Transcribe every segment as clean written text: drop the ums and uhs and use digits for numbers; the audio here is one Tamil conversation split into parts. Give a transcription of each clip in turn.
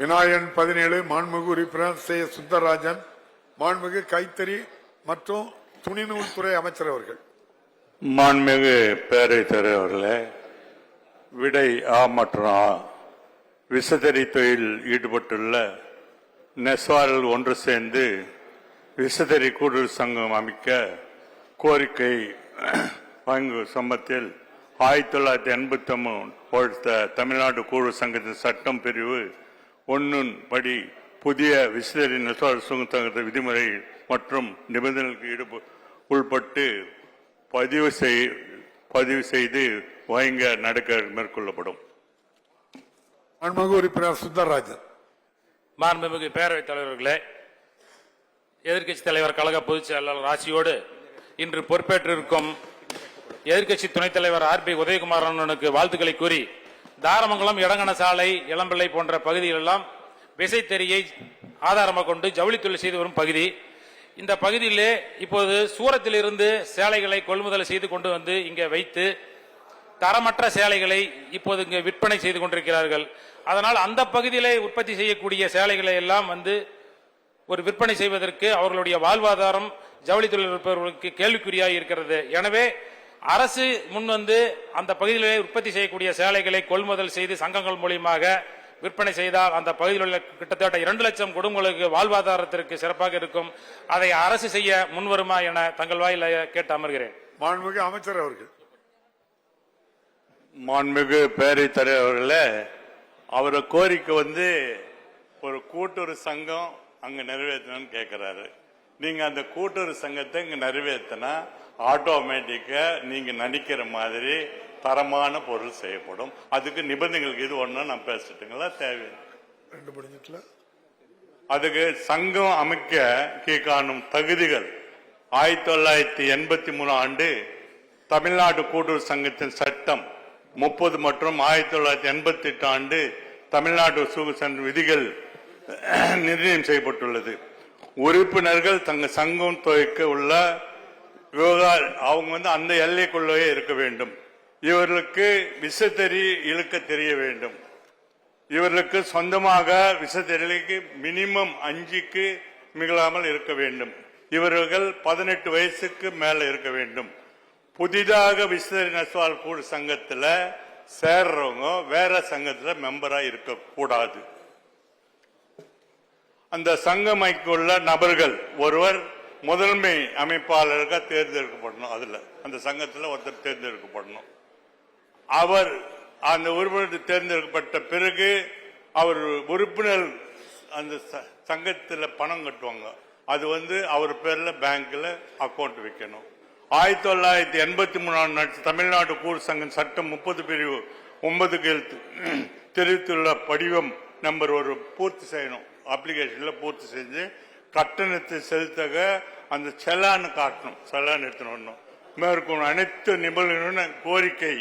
விநாயகன் 17 மாண்புமிகு உறுப்பினர் சுந்தரராஜன் மாண்புமிகு கைத்தறி மற்றும் துணிநூல் துறை அமைச்சர் அவர்கள். மாண்புமிகு பேரவைத் தலைவர் அவர்களே, விடை ஆ மற்றும் ஆ விசைத்தறி தொழில் ஈடுபட்டுள்ள நெசவாளர்கள் ஒன்று சேர்ந்து விசைத்தறி கூட்டுறவு சங்கம் அமைக்க கோரிக்கை வழங்கும் சம்பத்தில் 1989 தமிழ்நாடு கூட்டுறவு சங்கத்தின் சட்டம் பிரிவு 1 படி புதிய விசைத்தறி நெசவாளர் சங்க விதிமுறை மற்றும் நிபந்தனைகளுக்கு உட்பட்டு பதிவு செய்து வழங்க நடவடிக்கை மேற்கொள்ளப்படும். மாண்புமிகு உறுப்பினர் சுந்தரராஜன். மாண்புமிகு பேரவைத் தலைவர்களே, எதிர்க்கட்சி தலைவர் கழக பொதுச் செயலாளர் ஆட்சியோடு இன்று பொறுப்பேற்றிருக்கும் எதிர்க்கட்சி துணைத் தலைவர் ஆர்.பி. உதயகுமாரனுக்கு வாழ்த்துக்களை கூறி, தாரமங்கலம், இடங்கன சாலை, இளம்பிள்ளை போன்ற பகுதிகளெல்லாம் விசைத்தறியை ஆதாரமாக கொண்டு ஜவுளித்தொழில் செய்து வரும் பகுதி. இந்த பகுதியிலே இப்போது சூரத்திலிருந்து சேலைகளை கொள்முதல் செய்து கொண்டு வந்து இங்கே வைத்து தரமற்ற சேலைகளை இப்போது இங்கே விற்பனை செய்து கொண்டிருக்கிறார்கள். அதனால் அந்த பகுதியிலே உற்பத்தி செய்யக்கூடிய சேலைகளை எல்லாம் வந்து ஒரு விற்பனை செய்வதற்கு அவர்களுடைய வாழ்வாதாரம் ஜவுளி தொழில் இருப்பவர்களுக்கு கேள்விக்குறியாக இருக்கிறது. எனவே அரசு முன்வந்து அந்த பகுதியிலே உற்பத்தி செய்யக்கூடிய சேலைகளை கொள்முதல் செய்து சங்கங்கள் மூலியமாக விற்பனை செய்தால் அந்த பகுதியில் உள்ள கிட்டத்தட்ட 2 லட்சம் குடும்பங்களுக்கு வாழ்வாதாரத்திற்கு சிறப்பாக இருக்கும். அதை அரசு செய்ய முன்வருமா என தங்கள் வாயில் கேட்டு அமர்கிறேன். மாண்புமிகு அமைச்சர் அவர்கள். மாண்புமிகு பேரவைத் தலைவர் அவர்களே, அவர கோரிக்கை ஒரு கூட்டுறவு சங்கம் அங்க நிறைவேற்றணும்னு கேட்கிறாரு. நீங்க அந்த கூட்டுறவு சங்கத்தை இங்க நிறைவேற்றினா ஆட்டோமேட்டிக்கா நீங்க நினைக்கிற மாதிரி தரமான பொருள் செய்யப்படும். அதுக்கு நிபந்தனைகளுக்கு இது ஒண்ணு நான் பேசிட்டுங்களா தேவை. அதுக்கு சங்கம் அமைக்க காணும் தகுதிகள் 1983 ஆண்டு தமிழ்நாடு கூட்டுறவு சங்கத்தின் சட்டம் 30 மற்றும் 1988 ஆண்டு தமிழ்நாடு சங்க விதிகள் நிர்ணயம் செய்யப்பட்டுள்ளது. உறுப்பினர்கள் தங்க சங்கம் துவைக்க உள்ள அவங்க அந்த எல்லைக்குள்ளே இருக்க வேண்டும். இவர்களுக்கு விசைத்தறி இழுக்க தெரிய வேண்டும். இவர்களுக்கு சொந்தமாக விசைத்தறிக்கு மினிமம் 5க்கு மிகளாமல் இருக்க வேண்டும். இவர்கள் 18 வயசுக்கு மேல இருக்க வேண்டும். புதிதாக விசைத்தறி நெசவாளர் கூடு சங்கத்தில் சேர்றவங்க வேற சங்கத்தில் மெம்பரா இருக்க கூடாது. அந்த சங்கமைக்குள்ள நபர்கள் ஒருவர் முதன்மை அமைப்பாளராக தேர்ந்தெடுக்கப்படணும். அதுல அந்த சங்கத்தில் ஒருத்தர் தேர்ந்தெடுக்கப்படணும். அவர் அந்த உறுப்பினர் தேர்ந்தெடுக்கப்பட்ட பிறகு அவர் உறுப்பினர் அந்த சங்கத்தில் பணம் கட்டுவாங்க. அது அவர் பேர்ல பேங்க்ல அக்கௌண்ட் வைக்கணும். 1983 தமிழ்நாடு கூடு சங்கம் சட்டம் 30 பிரிவு 9 தெரிவித்துள்ள படிவம் நம்பர் 1 பூர்த்தி செய்யணும். அப்ளிகேஷன்ல பூர்த்தி செஞ்சு கட்டணத்தை செலுத்தக அந்த செலான் காட்டணும். செலான் எடுத்துணும். மேற்கொண்டு அனைத்து நிபுணர்களும் கோரிக்கை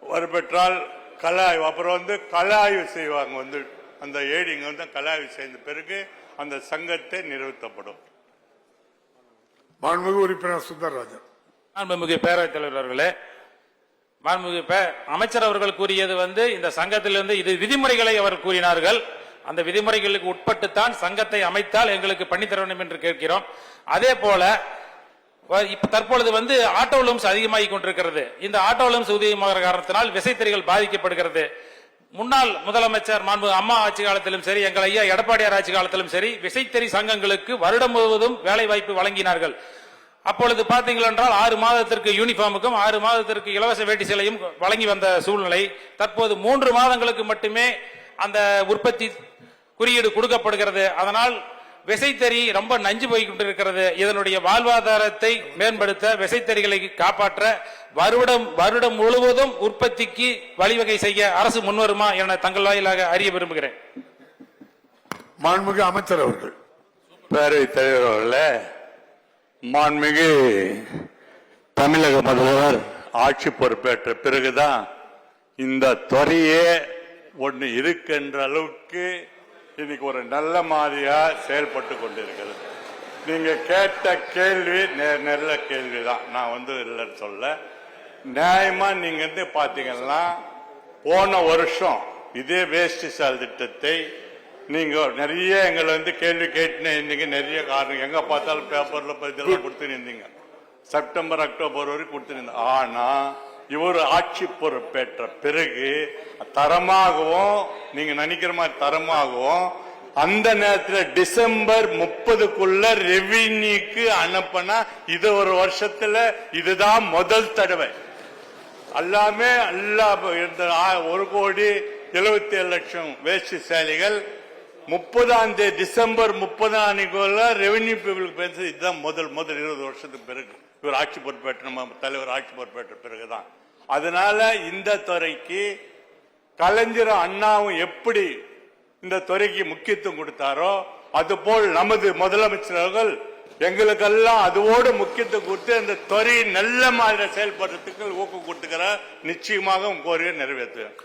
வரப்பெற்றால் கலாய்வு அப்புறம் கலாய்வு செய்வாங்க. அந்த ஏடிங்க கலாய்வு செய்த பிறகு அந்த சங்கத்தை நிறுத்தப்படும். மாண்புமிகு உறுப்பினர் சுந்தரராஜன். மாண்புமிகு பேரவைத் தலைவர் அவர்களே, மாண்புமிகு அமைச்சர் அவர்கள் கூறியது இந்த சங்கத்திலிருந்து இது விதிமுறைகளை அவர் கூறினார்கள். அந்த விதிமுறைகளுக்கு உட்பட்டுத்தான் சங்கத்தை அமைத்தால் எங்களுக்கு பண்ணித்தர வேண்டும் என்று கேட்கிறோம். அதே போல தற்பொழுது ஆட்டோ லூம்ஸ் அதிகமாகிக் கொண்டிருக்கிறது. இந்த ஆட்டோ லூம்ஸ் அதிகமாக காரணத்தினால் விசைத்தறிகள் பாதிக்கப்படுகிறது. முன்னாள் முதலமைச்சர் மாண்பு அம்மா ஆட்சி காலத்திலும் சரி, எங்கள் ஐயா எடப்பாடியார் ஆட்சி காலத்திலும் சரி, விசைத்தறி சங்கங்களுக்கு வருடம் முழுவதும் வேலை வாய்ப்பு வழங்கினார்கள். அப்பொழுது பார்த்தீர்கள் என்றால் 6 மாதத்திற்கு யூனிஃபார்முக்கும் 6 மாதத்திற்கு இலவச வேட்டி சேலையும் வழங்கி வந்த சூழ்நிலை தற்போது 3 மாதங்களுக்கு மட்டுமே அந்த உற்பத்தி குறியீடு கொடுக்கப்படுகிறது. அதனால் விசைத்தறி ரொம்ப நஞ்சு போய் கொண்டிருக்கிறது. இதனுடைய வாழ்வாதாரத்தை மேம்படுத்த, விசைத்தறிகளை காப்பாற்ற வருடம் முழுவதும் உற்பத்திக்கு வழிவகை செய்ய அரசு முன்வருமா என தங்கள் வாயிலாக அறிய விரும்புகிறேன். மாண்புமிகு அமைச்சர் அவர்கள். பேரவைத் தலைவர் அவர்களே, மாண்புமிகு தமிழக முதல்வர் ஆட்சி பொறுப்பேற்ற பிறகுதான் இந்த துறையே ஒன்று இருக்கின்ற அளவுக்கு இன்னைக்கு ஒரு நல்ல மாதிரியா செயல்பட்டு கொண்டிருக்கிறது. நீங்க கேட்ட கேள்வி நல்ல கேள்விதான். நான் இல்லைன்னு சொல்ல. நியாயமா நீங்க பாத்தீங்கன்னா போன வருஷம் இதே வேஷ்டி சால் திட்டத்தை நீங்க நிறைய எங்களை கேள்வி கேட்டுனே இருந்தீங்க. நிறைய காரணம் எங்க பார்த்தாலும் பேப்பர்ல இதெல்லாம் கொடுத்துருந்தீங்க. செப்டம்பர் அக்டோபர் வரைக்கும் கொடுத்துருந்தீங்க. ஆனா இவர் ஆட்சி பொறுப்பேற்ற பிறகு தரமாகவும் நீங்க நினைக்கிற மாதிரி தரமாகவும் அந்த நேரத்தில் டிசம்பர் 30க்குள்ள ரெவின்யூக்கு அனுப்பினா இது ஒரு வருஷத்துல இதுதான் முதல் தடவை. எல்லாமே 1,77,00,000 வேஷ்டி சேலைகள் 30ஆம் தேதி டிசம்பர் 30ஆம் அன்னைக்குள்ள ரெவென்யூ பீப்புளுக்கு பேசுறது இதுதான் முதல் 20 வருஷத்துக்கு பிறகு இவர் ஆட்சி பொறுப்பேற்ற நம்ம தலைவர் ஆட்சி பொறுப்பேற்ற பிறகுதான். அதனால இந்த துறைக்கு கலைஞர் அண்ணாவும் எப்படி இந்த துறைக்கு முக்கியத்துவம் கொடுத்தாரோ அதுபோல் நமது முதலமைச்சர்கள் எங்களுக்கெல்லாம் அதோடு முக்கியத்துவம் கொடுத்து அந்த துறை நல்ல மாதிரி செயல்படுறதுக்கு ஊக்கம் கொடுத்துக்கிறார். நிச்சயமாக கோரியை நிறைவேற்றுவேன்.